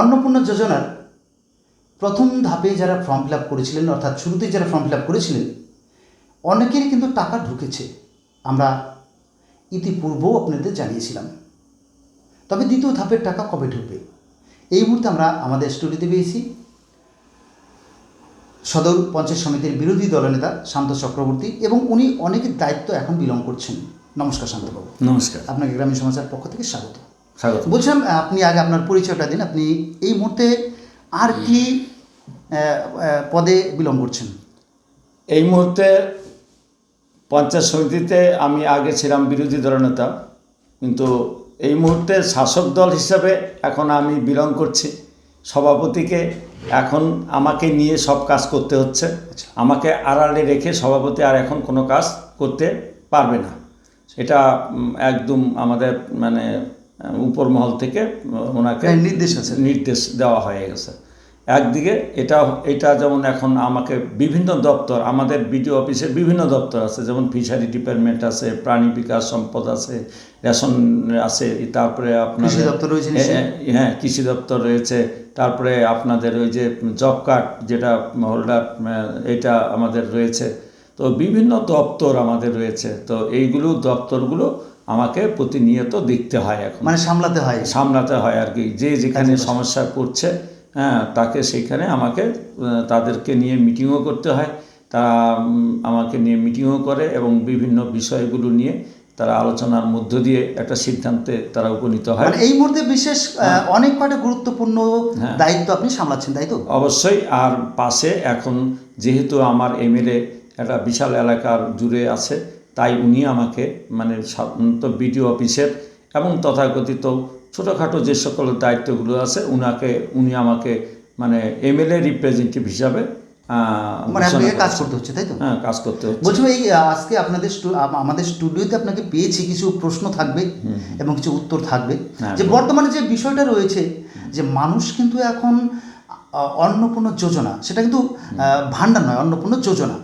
অন্নপূর্ণা যোজনার প্রথম ধাপে যারা ফর্ম ফিল আপ করেছিলেন, অর্থাৎ শুরুতেই যারা ফর্ম ফিল আপ করেছিলেন, অনেকেরই কিন্তু টাকা ঢুকেছে। আমরা ইতিপূর্বেও আপনাদের জানিয়েছিলাম। তবে দ্বিতীয় ধাপের টাকা কবে ঢুকবে, এই মুহূর্তে আমরা আমাদের স্টুডিওতে পেয়েছি সদর পঞ্চায়েত সমিতির বিরোধী দলনেতা শান্ত চক্রবর্তী, এবং উনি অনেকের দায়িত্ব এখন বিলং করছেন। নমস্কার শান্তবাবু। নমস্কার। আপনাকে গ্রামীণ সমাচার পক্ষ থেকে স্বাগত। স্বাগত। বলছিলাম, আপনি আগে আপনার পরিচয়টা দিন। আপনি এই মুহূর্তে আর কি পদে বিলং করছেন? এই মুহূর্তে পঞ্চায়েত সমিতিতে আমি আগে ছিলাম বিরোধী দলনেতা, কিন্তু এই মুহূর্তে শাসক দল হিসাবে এখন আমি বিলং করছি। সভাপতিকে এখন আমাকে নিয়ে সব কাজ করতে হচ্ছে। আমাকে আড়ালে রেখে সভাপতি আর এখন কোনো কাজ করতে পারবে না। এটা একদম আমাদের উপর মহল থেকে ওনাকে নির্দেশ দেওয়া হয়ে গেছে। একদিকে এটা যেমন এখন আমাকে বিভিন্ন দপ্তর, আমাদের বিডিও অফিসের বিভিন্ন দপ্তর আছে, যেমন ফিশারি ডিপার্টমেন্ট আছে, প্রাণী বিকাশ সম্পদ আছে, রেশন আছে, তারপরে আপনার কৃষি দপ্তর রয়েছে। হ্যাঁ, কৃষি দপ্তর রয়েছে, তারপরে আপনাদের ওই যে জব কার্ড যেটা হোল্ডার, এটা আমাদের রয়েছে। তো বিভিন্ন দপ্তর আমাদের রয়েছে। তো এইগুলো দপ্তরগুলো আমাকে প্রতিনিয়ত দেখতে হয়, এখন সামলাতে হয় আর কি। যে যেখানে সমস্যা পড়ছে, হ্যাঁ, তাকে সেখানে আমাকে তাদেরকে নিয়ে মিটিংও করতে হয়। তা আমাকে নিয়ে মিটিংও করে এবং বিভিন্ন বিষয়গুলো নিয়ে তারা আলোচনার মধ্য দিয়ে একটা সিদ্ধান্তে তারা উপনীত হয়। এই মুহূর্তে বিশেষ অনেক কয়টা গুরুত্বপূর্ণ দায়িত্ব আপনি সামলাচ্ছেন, তাই তো? অবশ্যই। আর পাশে এখন যেহেতু আমার এমএলএ একটা বিশাল এলাকার জুড়ে আছে, তাই উনি আমাকে সাধারণত বিডিও অফিসের এবং তথাকথিত ছোটোখাটো যে সকল দায়িত্বগুলো আছে উনি আমাকে এমএলএ রিপ্রেজেন্টেটিভ হিসাবে কাজ করতে হচ্ছে, তাই তো? হ্যাঁ, কাজ করতে হচ্ছে। বলছি, এই আজকে আমাদের স্টুডিওতে আপনাকে পেয়েছি, কিছু প্রশ্ন থাকবে এবং কিছু উত্তর থাকবে। যে বর্তমানে যে বিষয়টা রয়েছে, যে মানুষ কিন্তু এখন অন্নপূর্ণা যোজনা, সেটা কিন্তু ভাণ্ডার নয়, অন্নপূর্ণা যোজনা,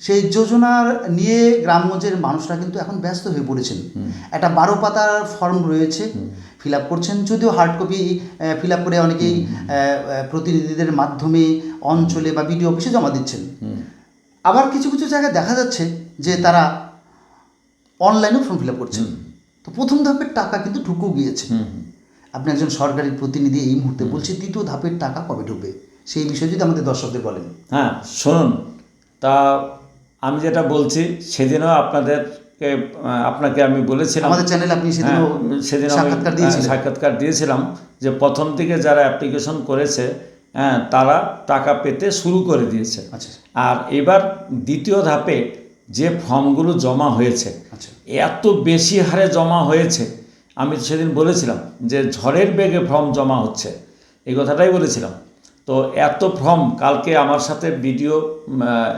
সেই যোজনার নিয়ে গ্রামগঞ্জের মানুষরা কিন্তু এখন ব্যস্ত হয়ে পড়েছেন। একটা 12 পাতার ফর্ম রয়েছে, ফিল আপ করছেন, যদিও হার্ড কপি ফিল আপ করে অনেকেই প্রতিনিধিদের মাধ্যমে অঞ্চলে বা বিডিও অফিসে জমা দিচ্ছেন। আবার কিছু কিছু জায়গায় দেখা যাচ্ছে যে তারা অনলাইনেও ফর্ম ফিল আপ করছেন। তো প্রথম ধাপের টাকা কিন্তু ঢুকেও গিয়েছে। আপনি একজন সরকারি প্রতিনিধি, এই মুহূর্তে বলছি দ্বিতীয় ধাপের টাকা কবে ঢুকবে, সেই বিষয়ে যদি আমাদের দর্শকদের বলেন। হ্যাঁ, শুনুন, তা আমি যেটা বলছি সেদিনও আপনাকে আমি বলেছিলাম, আমাদের চ্যানেলে আপনি সেদিন সাক্ষাৎকার দিয়েছিলাম যে প্রথম দিকে যারা অ্যাপ্লিকেশন করেছে, হ্যাঁ, তারা টাকা পেতে শুরু করে দিয়েছে। আর এবার দ্বিতীয় ধাপে যে ফর্মগুলো জমা হয়েছে, এত বেশি হারে জমা হয়েছে, আমি সেদিন বলেছিলাম যে ঝড়ের বেগে ফর্ম জমা হচ্ছে, এই কথাটাই বলেছিলাম। তো এত ফর্ম, কালকে আমার সাথে বিডিও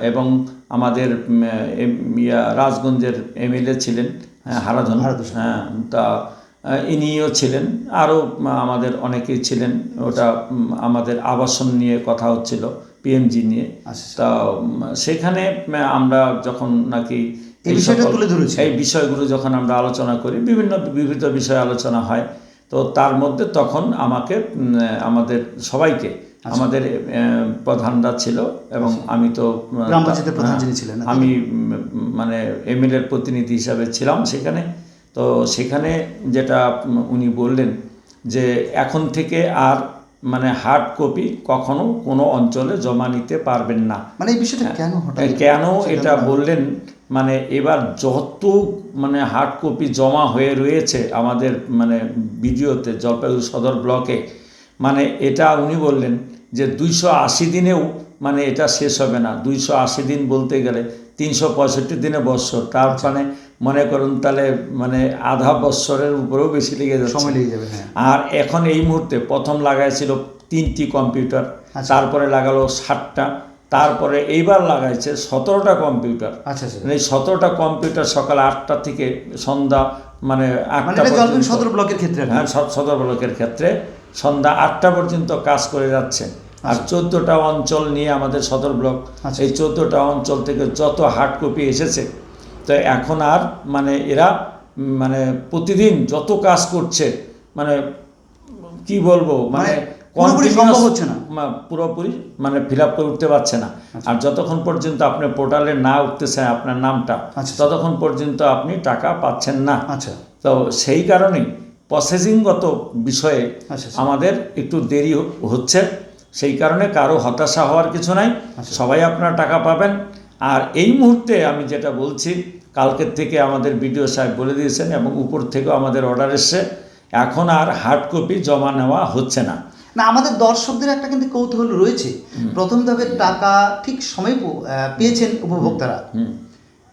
এবং আমাদের রাজগঞ্জের এমএলএ ছিলেন, হারাধন, হ্যাঁ, তা ইনিও ছিলেন, আরও আমাদের অনেকেই ছিলেন। ওটা আমাদের আবাসন নিয়ে কথা হচ্ছিল, পিএমজি নিয়ে। তা সেখানে আমরা যখন নাকি এই বিষয়গুলো যখন আমরা আলোচনা করি, বিভিন্ন বিষয়ে আলোচনা হয়, তো তার মধ্যে তখন আমাদের সবাইকে, আমাদের প্রধানরা ছিল এবং আমি তো আমি এমএলএর প্রতিনিধি হিসাবে ছিলাম সেখানে। তো সেখানে যেটা উনি বললেন যে এখন থেকে আর হার্ড কপি কখনো কোনো অঞ্চলে জমা নিতে পারবেন না। এই বিষয়টা কেন এটা বললেন, এবার যত হার্ড কপি জমা হয়ে রয়েছে আমাদের বিডিওতে, জলপাইগুড়ি সদর ব্লকে, এটা উনি বললেন যে 280 দিনেও এটা শেষ হবে না। 280 দিন বলতে গেলে 365 দিনে বৎসর, তার মনে করুন তাহলে আধা বৎসরের উপরেও বেশি লেগে যাচ্ছে, সময় লেগে যাবে। আর এখন এই মুহূর্তে প্রথম লাগাইছিল 3টি কম্পিউটার, তারপরে লাগালো 60টা, তারপরে এইবার লাগাইছে 17টা কম্পিউটার। এই 17টা কম্পিউটার সকাল 8টা থেকে সন্ধ্যা 8টা সদর ব্লকের ক্ষেত্রে, হ্যাঁ, সদর ব্লকের ক্ষেত্রে সন্ধ্যা 8টা পর্যন্ত কাজ করে যাচ্ছে। আর 14টা অঞ্চল নিয়ে আমাদের সদর ব্লক, এই 14টা অঞ্চল থেকে যত হার্ড কপি এসেছে, তো এখন আর এরা প্রতিদিন যত কাজ করছে, কি বলবো, পুরোপুরি সম্ভব হচ্ছে না। পুরোপুরি মানে ফিল আপ করে উঠতে পারছে না। আর যতক্ষণ পর্যন্ত আপনি পোর্টালে না উঠতেছে আপনার নামটা, ততক্ষণ পর্যন্ত আপনি টাকা পাচ্ছেন না। আচ্ছা, তো সেই কারণেই প্রসেসিংগত বিষয়ে আমাদের একটু দেরি হচ্ছে। সেই কারণে কারো হতাশা হওয়ার কিছু নাই, সবাই আপনারা টাকা পাবেন। আর এই মুহূর্তে আমি যেটা বলছি, কালকের থেকে আমাদের বিডিও সাহেব বলে দিয়েছেন এবং উপর থেকেও আমাদের অর্ডার এসছে, এখন আর হার্ড কপি জমা নেওয়া হচ্ছে না। না, আমাদের দর্শকদের একটা কিন্তু কৌতূহল রয়েছে, প্রথম ধাপের টাকা ঠিক সময় পেয়েছেন উপভোক্তারা,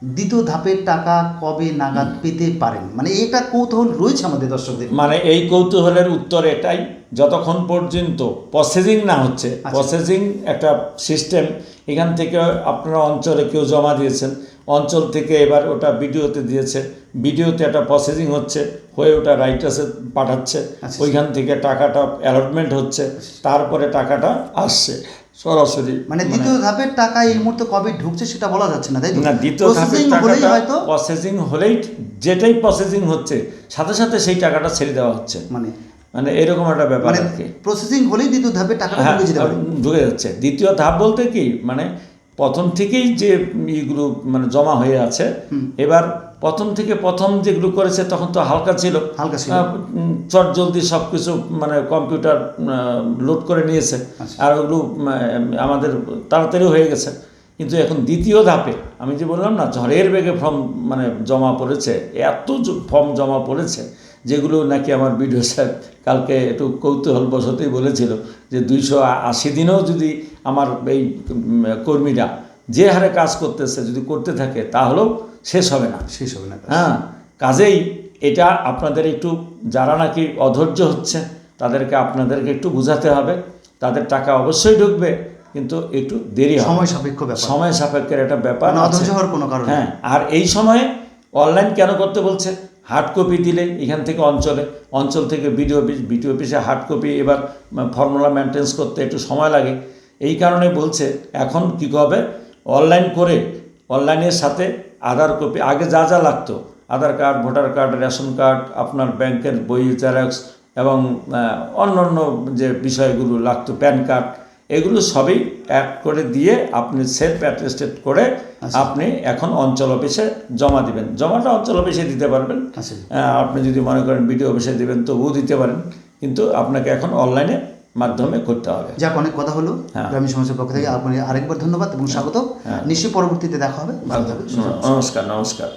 দ্বিতীয় ধাপের টাকা কবে নাগাদ পেতে পারেন, মানে এটা কৌতূহল রয়েছে আমাদের দর্শকদের। মানে এই কৌতূহলের উত্তর এটাই, যতক্ষণ পর্যন্ত প্রসেসিং না হচ্ছে, প্রসেসিং একটা সিস্টেম, এখান থেকে আপনারা অঞ্চলে কেউ জমা দিয়েছেন, অঞ্চল থেকে এবার ওটা বিডিওতে দিয়েছে, বিডিওতে একটা প্রসেসিং হচ্ছে, হয়ে ওটা রাইটার্সে পাঠাচ্ছে, ওইখান থেকে টাকাটা অ্যালটমেন্ট হচ্ছে, তারপরে টাকাটা আসছে সরাসরি। মানে দ্বিতীয় ধাপের টাকা এই মুহূর্তে কবে ঢুকছে সেটা বলা যাচ্ছে না, তাই তো? না, দ্বিতীয় ধাপের টাকাটা প্রসেসিং হলেই, যেটাই প্রসেসিং হচ্ছে সাথে সাথে সেই টাকাটা ছেড়ে দেওয়া হচ্ছে, মানে এরকম একটা ব্যাপার আর কি। প্রসেসিং হলেই দ্বিতীয় ধাপের টাকাটা ঢুকে যেতে পারে, ঢুকে যাচ্ছে। দ্বিতীয় ধাপ বলতে কি, মানে প্রথম থেকেই যে ইগুলো মানে জমা হয়ে আছে, এবার প্রথম থেকে প্রথম যেগুলো করেছে তখন তো হালকা ছিল, চট জলদি সব কিছু মানে কম্পিউটার লোড করে নিয়েছে, আর ওগুলো আমাদের তাড়াতাড়ি হয়ে গেছে। কিন্তু এখন দ্বিতীয় ধাপে আমি যে বললাম না, ঝড়ের বেগে ফর্ম মানে জমা পড়েছে, এত ফর্ম জমা পড়েছে যেগুলো নাকি আমার বিডিও সাহেব কালকে একটু কৌতূহলবশতই বলেছিল যে 280 দিনেও যদি আমার এই কর্মীরা যে হারে কাজ করতেছে যদি করতে থাকে তাহলেও শেষ হবে না। হ্যাঁ, কাজেই এটা আপনাদের একটু, যারা নাকি অধৈর্য হচ্ছে তাদেরকে আপনাদেরকে একটু বোঝাতে হবে, তাদের টাকা অবশ্যই ঢুকবে, কিন্তু একটু দেরি হবে, সময় সাপেক্ষের একটা ব্যাপার আছে। হ্যাঁ, আর এই সময়ে অনলাইন কেন করতে বলছে? হার্ড কপি দিলে এখান থেকে অঞ্চল থেকে বিডিও অফিসে হার্ড কপি, এবার ফর্মুলা মেনটেন্স করতে একটু সময় লাগে, এই কারণে বলছে এখন কী হবে, অনলাইন করে অনলাইনের সাথে আধার কপি, আগে যা যা লাগতো Aadhaar card, voter card, ration card, আপনার ব্যাংকের বই জেরক্স এবং অন্য যে বিষয়গুলো লাগতো, প্যান কার্ড, এগুলো সবই অ্যাড করে দিয়ে আপনি সেলফ অ্যাটেস্টেড করে আপনি এখন অঞ্চল অফিসে জমা দিবেন। জমাটা অঞ্চল অফিসে দিতে পারবেন, আপনি যদি মনে করেন বিডিও অফিসে দিবেন তবুও দিতে পারেন, কিন্তু আপনাকে এখন অনলাইনে মাধ্যমে করতে হবে। যাক, অনেক কথা হলো গ্রামীণ সমাজের পক্ষ থেকে আপনাকে আরেকবার ধন্যবাদ এবং স্বাগত। নিশ্চয়ই পরবর্তীতে দেখা হবে। নমস্কার।